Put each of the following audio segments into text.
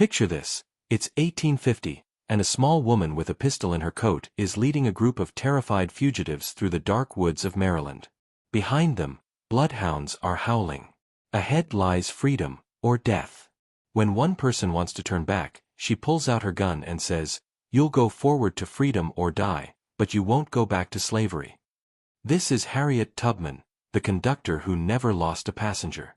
Picture this: it's 1850, and a small woman with a pistol in her coat is leading a group of terrified fugitives through the dark woods of Maryland. Behind them, bloodhounds are howling. Ahead lies freedom, or death. When one person wants to turn back, she pulls out her gun and says, "You'll go forward to freedom or die, but you won't go back to slavery." This is Harriet Tubman, the conductor who never lost a passenger.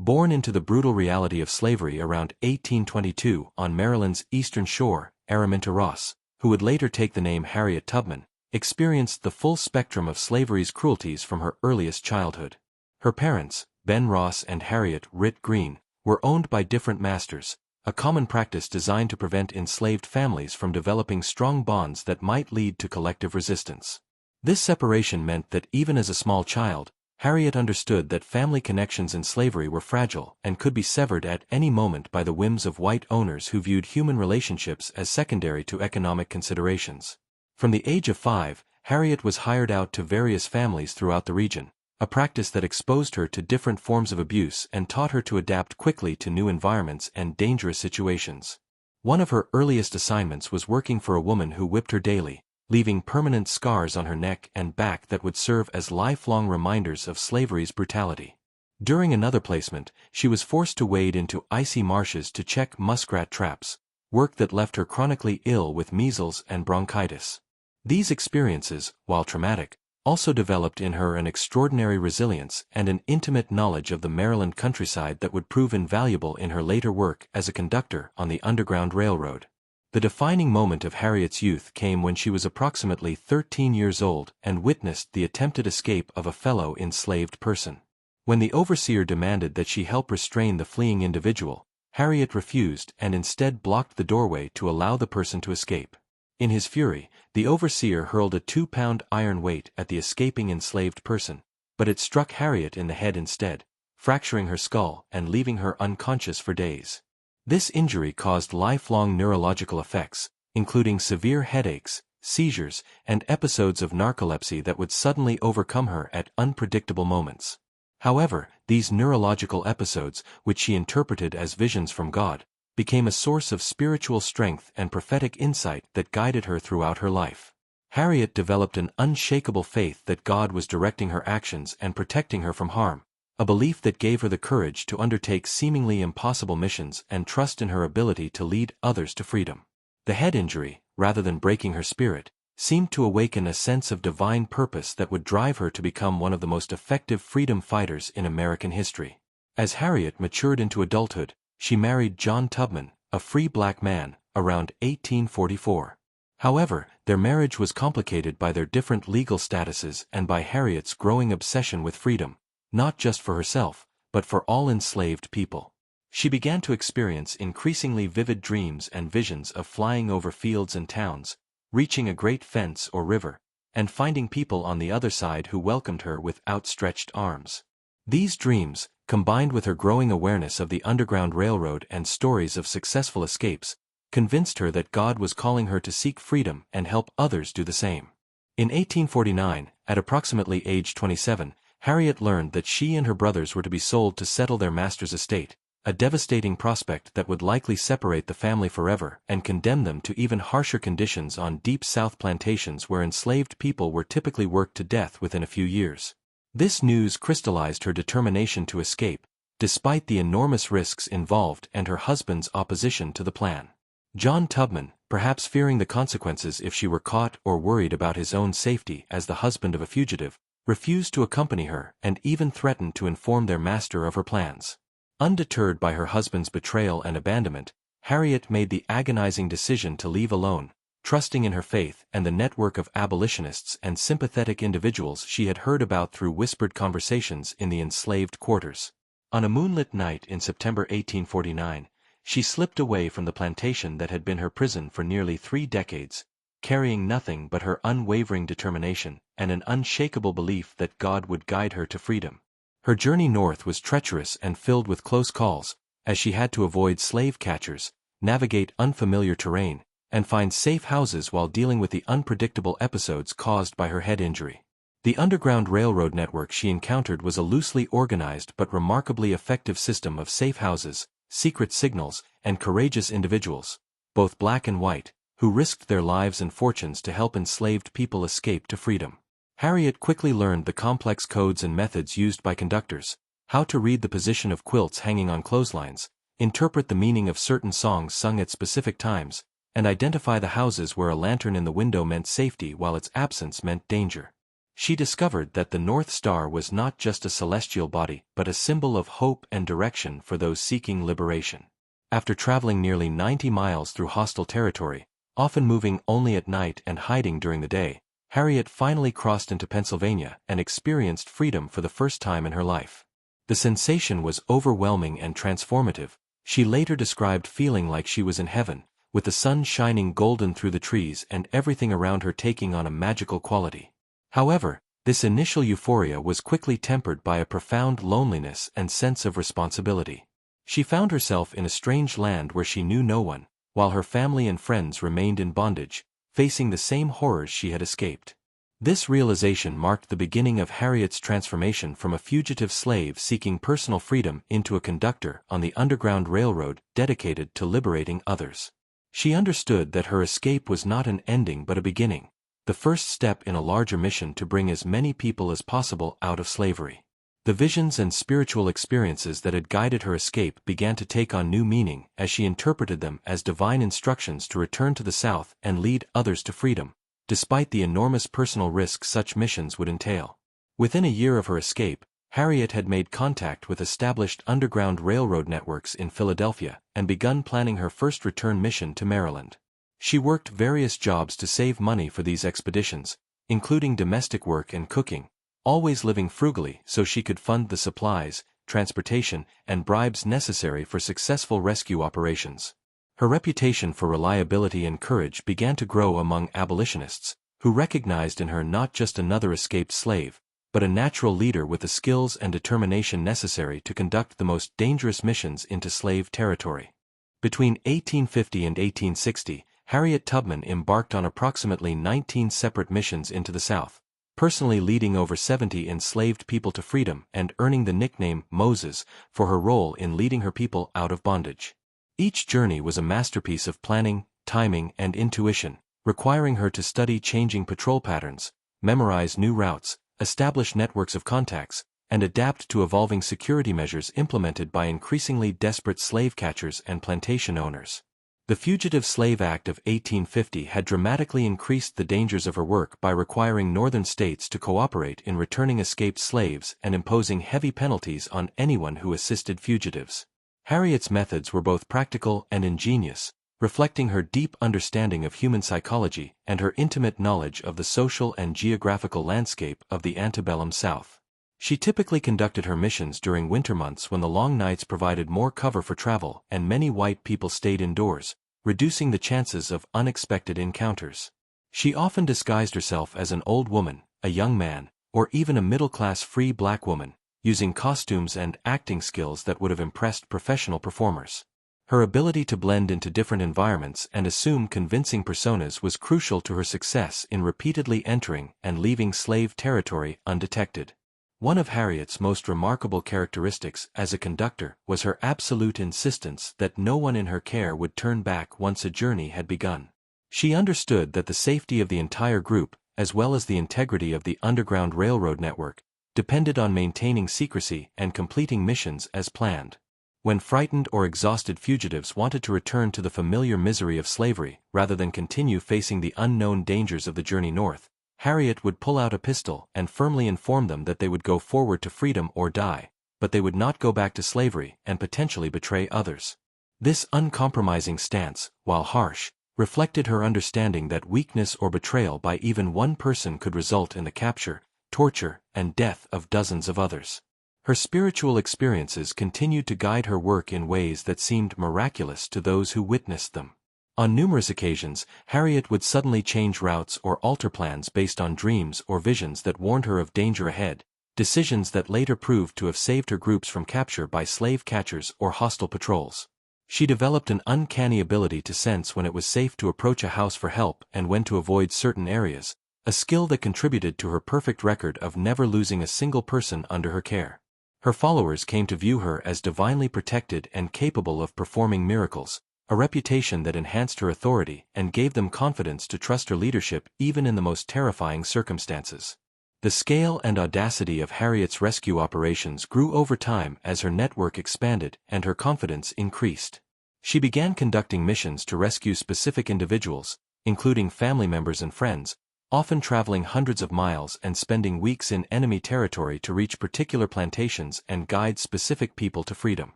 Born into the brutal reality of slavery around 1822 on Maryland's eastern shore, Araminta Ross, who would later take the name Harriet Tubman, experienced the full spectrum of slavery's cruelties from her earliest childhood. Her parents, Ben Ross and Harriet Ritt Green, were owned by different masters, a common practice designed to prevent enslaved families from developing strong bonds that might lead to collective resistance. This separation meant that even as a small child, Harriet understood that family connections in slavery were fragile and could be severed at any moment by the whims of white owners who viewed human relationships as secondary to economic considerations. From the age of 5, Harriet was hired out to various families throughout the region, a practice that exposed her to different forms of abuse and taught her to adapt quickly to new environments and dangerous situations. One of her earliest assignments was working for a woman who whipped her daily, leaving permanent scars on her neck and back that would serve as lifelong reminders of slavery's brutality. During another placement, she was forced to wade into icy marshes to check muskrat traps, work that left her chronically ill with measles and bronchitis. These experiences, while traumatic, also developed in her an extraordinary resilience and an intimate knowledge of the Maryland countryside that would prove invaluable in her later work as a conductor on the Underground Railroad. The defining moment of Harriet's youth came when she was approximately 13 years old and witnessed the attempted escape of a fellow enslaved person. When the overseer demanded that she help restrain the fleeing individual, Harriet refused and instead blocked the doorway to allow the person to escape. In his fury, the overseer hurled a 2-pound iron weight at the escaping enslaved person, but it struck Harriet in the head instead, fracturing her skull and leaving her unconscious for days. This injury caused lifelong neurological effects, including severe headaches, seizures, and episodes of narcolepsy that would suddenly overcome her at unpredictable moments. However, these neurological episodes, which she interpreted as visions from God, became a source of spiritual strength and prophetic insight that guided her throughout her life. Harriet developed an unshakable faith that God was directing her actions and protecting her from harm, a belief that gave her the courage to undertake seemingly impossible missions and trust in her ability to lead others to freedom. The head injury, rather than breaking her spirit, seemed to awaken a sense of divine purpose that would drive her to become one of the most effective freedom fighters in American history. As Harriet matured into adulthood, she married John Tumbman, a free black man, around 1844. However, their marriage was complicated by their different legal statuses and by Harriet's growing obsession with freedom, not just for herself, but for all enslaved people. She began to experience increasingly vivid dreams and visions of flying over fields and towns, reaching a great fence or river, and finding people on the other side who welcomed her with outstretched arms. These dreams, combined with her growing awareness of the Underground Railroad and stories of successful escapes, convinced her that God was calling her to seek freedom and help others do the same. In 1849, at approximately age 27, Harriet learned that she and her brothers were to be sold to settle their master's estate, a devastating prospect that would likely separate the family forever and condemn them to even harsher conditions on Deep South plantations where enslaved people were typically worked to death within a few years. This news crystallized her determination to escape, despite the enormous risks involved and her husband's opposition to the plan. John Tumbman, perhaps fearing the consequences if she were caught or worried about his own safety as the husband of a fugitive, refused to accompany her and even threatened to inform their master of her plans. Undeterred by her husband's betrayal and abandonment, Harriet made the agonizing decision to leave alone, trusting in her faith and the network of abolitionists and sympathetic individuals she had heard about through whispered conversations in the enslaved quarters. On a moonlit night in September 1849, she slipped away from the plantation that had been her prison for nearly 3 decades, carrying nothing but her unwavering determination and an unshakable belief that God would guide her to freedom. Her journey north was treacherous and filled with close calls, as she had to avoid slave catchers, navigate unfamiliar terrain, and find safe houses while dealing with the unpredictable episodes caused by her head injury. The Underground Railroad network she encountered was a loosely organized but remarkably effective system of safe houses, secret signals, and courageous individuals, both black and white, who risked their lives and fortunes to help enslaved people escape to freedom. Harriet quickly learned the complex codes and methods used by conductors, how to read the position of quilts hanging on clotheslines, interpret the meaning of certain songs sung at specific times, and identify the houses where a lantern in the window meant safety while its absence meant danger. She discovered that the North Star was not just a celestial body but a symbol of hope and direction for those seeking liberation. After traveling nearly 90 miles through hostile territory, often moving only at night and hiding during the day, Harriet finally crossed into Pennsylvania and experienced freedom for the first time in her life. The sensation was overwhelming and transformative. She later described feeling like she was in heaven, with the sun shining golden through the trees and everything around her taking on a magical quality. However, this initial euphoria was quickly tempered by a profound loneliness and sense of responsibility. She found herself in a strange land where she knew no one, while her family and friends remained in bondage, facing the same horrors she had escaped. This realization marked the beginning of Harriet's transformation from a fugitive slave seeking personal freedom into a conductor on the Underground Railroad dedicated to liberating others. She understood that her escape was not an ending but a beginning, the first step in a larger mission to bring as many people as possible out of slavery. The visions and spiritual experiences that had guided her escape began to take on new meaning as she interpreted them as divine instructions to return to the South and lead others to freedom, despite the enormous personal risk such missions would entail. Within a year of her escape, Harriet had made contact with established Underground Railroad networks in Philadelphia and begun planning her first return mission to Maryland. She worked various jobs to save money for these expeditions, including domestic work and cooking, always living frugally so she could fund the supplies, transportation, and bribes necessary for successful rescue operations. Her reputation for reliability and courage began to grow among abolitionists, who recognized in her not just another escaped slave, but a natural leader with the skills and determination necessary to conduct the most dangerous missions into slave territory. Between 1850 and 1860, Harriet Tubman embarked on approximately 19 separate missions into the South, personally leading over 70 enslaved people to freedom and earning the nickname Moses for her role in leading her people out of bondage. Each journey was a masterpiece of planning, timing, and intuition, requiring her to study changing patrol patterns, memorize new routes, establish networks of contacts, and adapt to evolving security measures implemented by increasingly desperate slave catchers and plantation owners. The Fugitive Slave Act of 1850 had dramatically increased the dangers of her work by requiring northern states to cooperate in returning escaped slaves and imposing heavy penalties on anyone who assisted fugitives. Harriet's methods were both practical and ingenious, reflecting her deep understanding of human psychology and her intimate knowledge of the social and geographical landscape of the antebellum South. She typically conducted her missions during winter months when the long nights provided more cover for travel and many white people stayed indoors, reducing the chances of unexpected encounters. She often disguised herself as an old woman, a young man, or even a middle-class free black woman, using costumes and acting skills that would have impressed professional performers. Her ability to blend into different environments and assume convincing personas was crucial to her success in repeatedly entering and leaving slave territory undetected. One of Harriet's most remarkable characteristics as a conductor was her absolute insistence that no one in her care would turn back once a journey had begun. She understood that the safety of the entire group, as well as the integrity of the Underground Railroad network, depended on maintaining secrecy and completing missions as planned. When frightened or exhausted fugitives wanted to return to the familiar misery of slavery rather than continue facing the unknown dangers of the journey north, Harriet would pull out a pistol and firmly inform them that they would go forward to freedom or die, but they would not go back to slavery and potentially betray others. This uncompromising stance, while harsh, reflected her understanding that weakness or betrayal by even one person could result in the capture, torture, and death of dozens of others. Her spiritual experiences continued to guide her work in ways that seemed miraculous to those who witnessed them. On numerous occasions, Harriet would suddenly change routes or alter plans based on dreams or visions that warned her of danger ahead, decisions that later proved to have saved her groups from capture by slave catchers or hostile patrols. She developed an uncanny ability to sense when it was safe to approach a house for help and when to avoid certain areas, a skill that contributed to her perfect record of never losing a single person under her care. Her followers came to view her as divinely protected and capable of performing miracles, a reputation that enhanced her authority and gave them confidence to trust her leadership even in the most terrifying circumstances. The scale and audacity of Harriet's rescue operations grew over time as her network expanded and her confidence increased. She began conducting missions to rescue specific individuals, including family members and friends, often traveling hundreds of miles and spending weeks in enemy territory to reach particular plantations and guide specific people to freedom.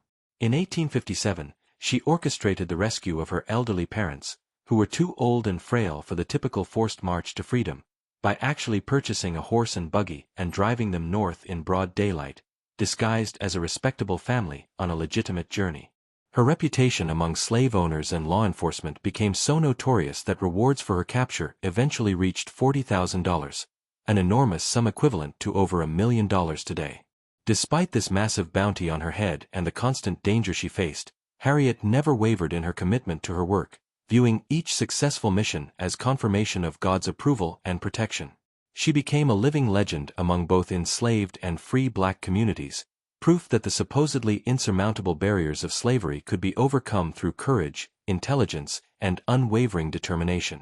In 1857, she orchestrated the rescue of her elderly parents, who were too old and frail for the typical forced march to freedom, by actually purchasing a horse and buggy and driving them north in broad daylight, disguised as a respectable family on a legitimate journey. Her reputation among slave owners and law enforcement became so notorious that rewards for her capture eventually reached $40,000, an enormous sum equivalent to over $1 million today. Despite this massive bounty on her head and the constant danger she faced, Harriet never wavered in her commitment to her work, viewing each successful mission as confirmation of God's approval and protection. She became a living legend among both enslaved and free black communities, proof that the supposedly insurmountable barriers of slavery could be overcome through courage, intelligence, and unwavering determination.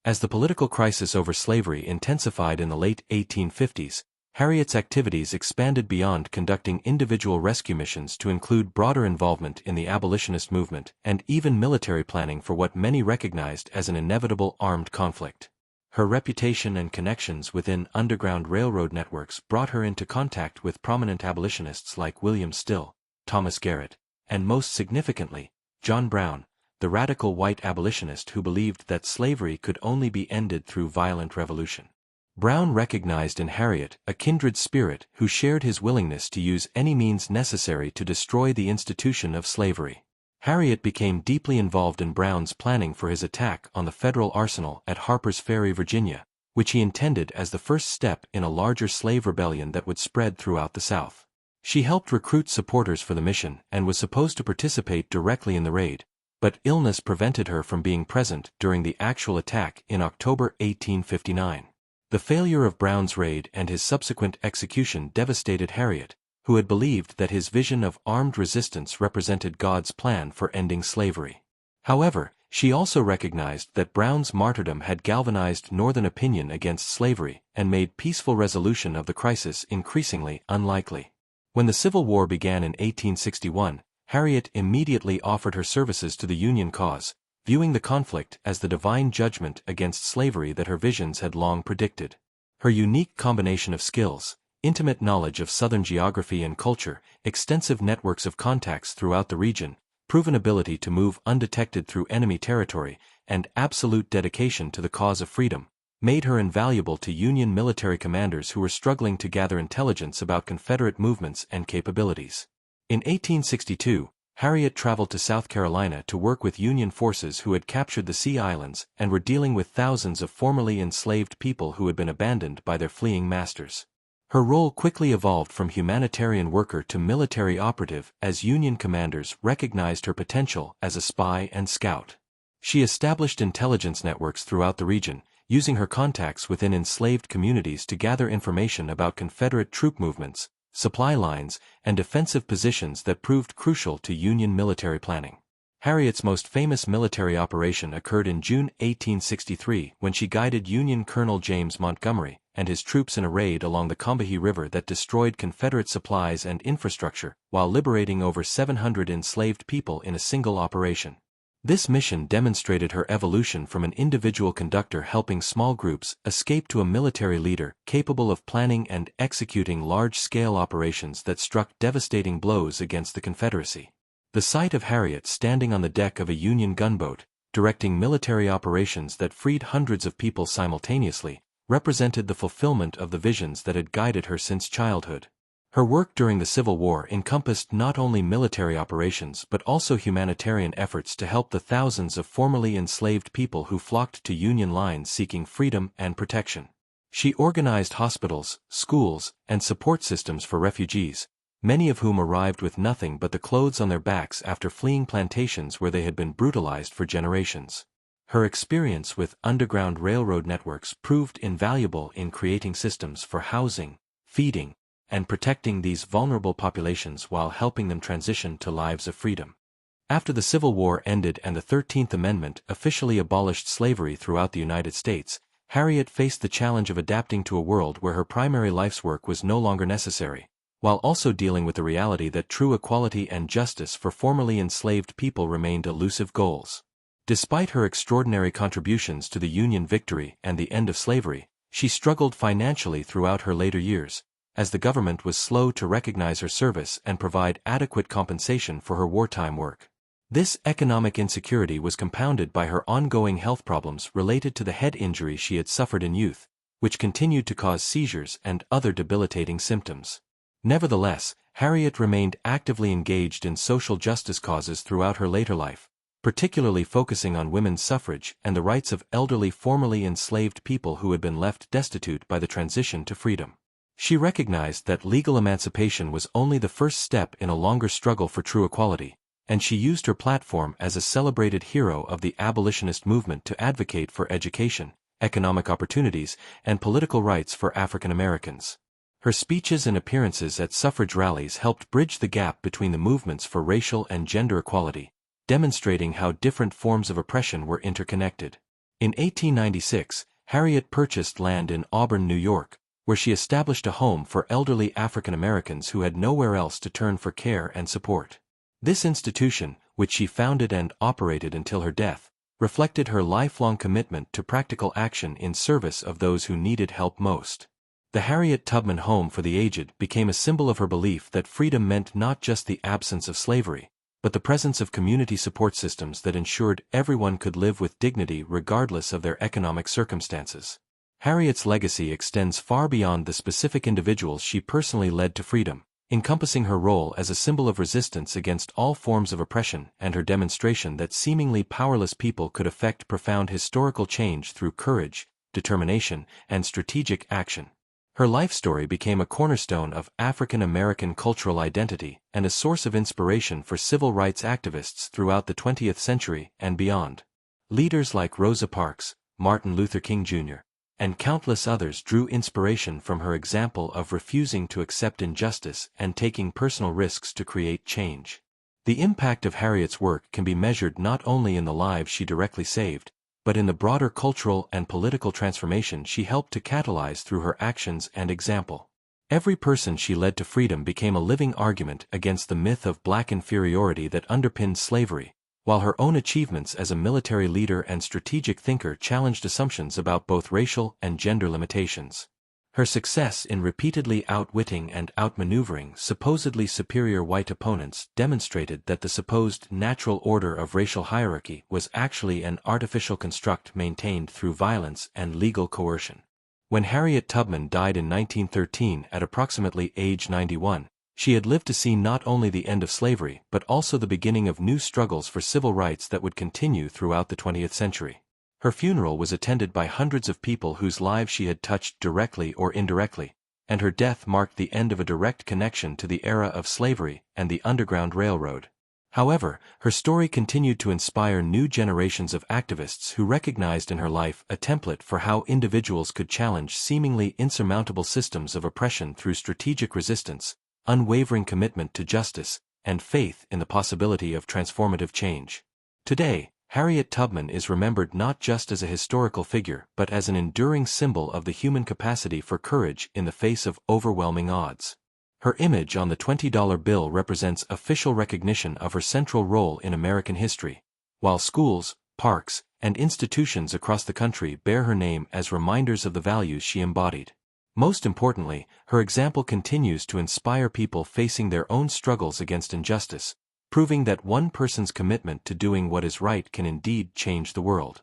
As the political crisis over slavery intensified in the late 1850s, Harriet's activities expanded beyond conducting individual rescue missions to include broader involvement in the abolitionist movement and even military planning for what many recognized as an inevitable armed conflict. Her reputation and connections within Underground Railroad networks brought her into contact with prominent abolitionists like William Still, Thomas Garrett, and most significantly, John Brown, the radical white abolitionist who believed that slavery could only be ended through violent revolution. Brown recognized in Harriet a kindred spirit who shared his willingness to use any means necessary to destroy the institution of slavery. Harriet became deeply involved in Brown's planning for his attack on the federal arsenal at Harper's Ferry, Virginia, which he intended as the first step in a larger slave rebellion that would spread throughout the South. She helped recruit supporters for the mission and was supposed to participate directly in the raid, but illness prevented her from being present during the actual attack in October 1859. The failure of Brown's raid and his subsequent execution devastated Harriet, who had believed that his vision of armed resistance represented God's plan for ending slavery. However, she also recognized that Brown's martyrdom had galvanized Northern opinion against slavery and made peaceful resolution of the crisis increasingly unlikely. When the Civil War began in 1861, Harriet immediately offered her services to the Union cause, viewing the conflict as the divine judgment against slavery that her visions had long predicted. Her unique combination of skills, intimate knowledge of Southern geography and culture, extensive networks of contacts throughout the region, proven ability to move undetected through enemy territory, and absolute dedication to the cause of freedom, made her invaluable to Union military commanders who were struggling to gather intelligence about Confederate movements and capabilities. In 1862, Harriet traveled to South Carolina to work with Union forces who had captured the Sea Islands and were dealing with thousands of formerly enslaved people who had been abandoned by their fleeing masters. Her role quickly evolved from humanitarian worker to military operative as Union commanders recognized her potential as a spy and scout. She established intelligence networks throughout the region, using her contacts within enslaved communities to gather information about Confederate troop movements, supply lines, and defensive positions that proved crucial to Union military planning. Harriet's most famous military operation occurred in June 1863 when she guided Union Colonel James Montgomery and his troops in a raid along the Combahee River that destroyed Confederate supplies and infrastructure while liberating over 700 enslaved people in a single operation. This mission demonstrated her evolution from an individual conductor helping small groups escape to a military leader capable of planning and executing large-scale operations that struck devastating blows against the Confederacy. The sight of Harriet standing on the deck of a Union gunboat, directing military operations that freed hundreds of people simultaneously, represented the fulfillment of the visions that had guided her since childhood. Her work during the Civil War encompassed not only military operations but also humanitarian efforts to help the thousands of formerly enslaved people who flocked to Union lines seeking freedom and protection. She organized hospitals, schools, and support systems for refugees, many of whom arrived with nothing but the clothes on their backs after fleeing plantations where they had been brutalized for generations. Her experience with Underground Railroad networks proved invaluable in creating systems for housing, feeding, and protecting these vulnerable populations while helping them transition to lives of freedom. After the Civil War ended and the 13th Amendment officially abolished slavery throughout the United States, Harriet faced the challenge of adapting to a world where her primary life's work was no longer necessary, while also dealing with the reality that true equality and justice for formerly enslaved people remained elusive goals. Despite her extraordinary contributions to the Union victory and the end of slavery, she struggled financially throughout her later years, as the government was slow to recognize her service and provide adequate compensation for her wartime work. This economic insecurity was compounded by her ongoing health problems related to the head injury she had suffered in youth, which continued to cause seizures and other debilitating symptoms. Nevertheless, Harriet remained actively engaged in social justice causes throughout her later life, particularly focusing on women's suffrage and the rights of elderly formerly enslaved people who had been left destitute by the transition to freedom. She recognized that legal emancipation was only the first step in a longer struggle for true equality, and she used her platform as a celebrated hero of the abolitionist movement to advocate for education, economic opportunities, and political rights for African Americans. Her speeches and appearances at suffrage rallies helped bridge the gap between the movements for racial and gender equality, demonstrating how different forms of oppression were interconnected. In 1896, Harriet purchased land in Auburn, New York, where she established a home for elderly African Americans who had nowhere else to turn for care and support. This institution, which she founded and operated until her death, reflected her lifelong commitment to practical action in service of those who needed help most. The Harriet Tubman Home for the Aged became a symbol of her belief that freedom meant not just the absence of slavery, but the presence of community support systems that ensured everyone could live with dignity regardless of their economic circumstances. Harriet's legacy extends far beyond the specific individuals she personally led to freedom, encompassing her role as a symbol of resistance against all forms of oppression and her demonstration that seemingly powerless people could effect profound historical change through courage, determination, and strategic action. Her life story became a cornerstone of African American cultural identity and a source of inspiration for civil rights activists throughout the 20th century and beyond. Leaders like Rosa Parks, Martin Luther King Jr., and countless others drew inspiration from her example of refusing to accept injustice and taking personal risks to create change. The impact of Harriet's work can be measured not only in the lives she directly saved, but in the broader cultural and political transformation she helped to catalyze through her actions and example. Every person she led to freedom became a living argument against the myth of black inferiority that underpinned slavery, while her own achievements as a military leader and strategic thinker challenged assumptions about both racial and gender limitations. Her success in repeatedly outwitting and outmaneuvering supposedly superior white opponents demonstrated that the supposed natural order of racial hierarchy was actually an artificial construct maintained through violence and legal coercion. When Harriet Tubman died in 1913 at approximately age 91, she had lived to see not only the end of slavery but also the beginning of new struggles for civil rights that would continue throughout the 20th century. Her funeral was attended by hundreds of people whose lives she had touched directly or indirectly, and her death marked the end of a direct connection to the era of slavery and the Underground Railroad. However, her story continued to inspire new generations of activists who recognized in her life a template for how individuals could challenge seemingly insurmountable systems of oppression through strategic resistance, unwavering commitment to justice, and faith in the possibility of transformative change. Today, Harriet Tubman is remembered not just as a historical figure but as an enduring symbol of the human capacity for courage in the face of overwhelming odds. Her image on the $20 bill represents official recognition of her central role in American history, while schools, parks, and institutions across the country bear her name as reminders of the values she embodied. Most importantly, her example continues to inspire people facing their own struggles against injustice, proving that one person's commitment to doing what is right can indeed change the world.